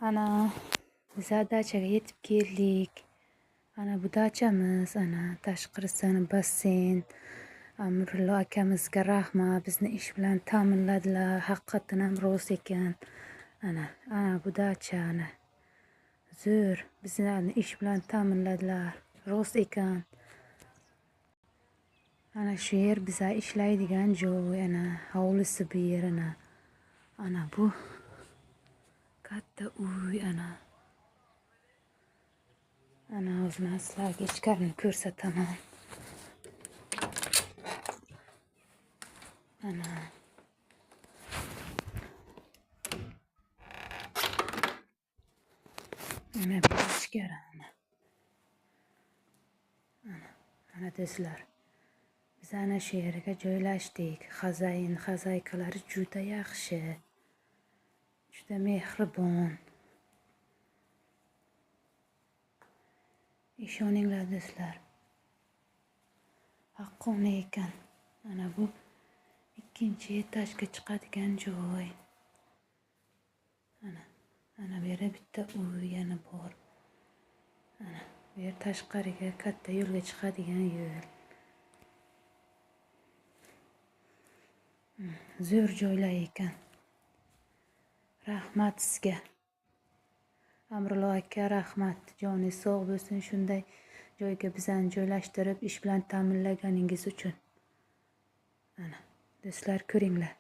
Ana biz dachaga yetib keldik. Ana bu dachamiz, ana tashqarisini basseyn. Amrullo akamizga rahmat, bizni ish bilan ta'minladilar. Haqiqatan ham rost ekan. Ana bu dacha ana. Zo'r bizni ish bilan ta'minladilar. Rost ekan. Ana shu yer biza ishlaydigan joy, ana hovlisi bu yer ana. Ana bu katta uy ana. Ana hozir men sizlarga ichkarini ko'rsataman. Ana bu ichkari ana. Ana do'stlar. Biz ana shu yerga joylashdik. Xazaykalari juda yaxshi. Juda mehribon. Ishoninglar do'stlar. Haqqoniy ekan. Ana bu ikkinchi etajga chiqadigan joy. Ana bu yerda bitta uy yana bor. Ana bu yer tashqariga katta yo'lga chiqadigan yo'l. Zo'r joylar ekan. Rahmat sizga. Amrullo aka rahmat. Joningiz sog' bo'lsin, shunday joyga bizani joylashtirib ish bilan ta'minlaganingiz uchun. Ana do'stlar ko'ringlar.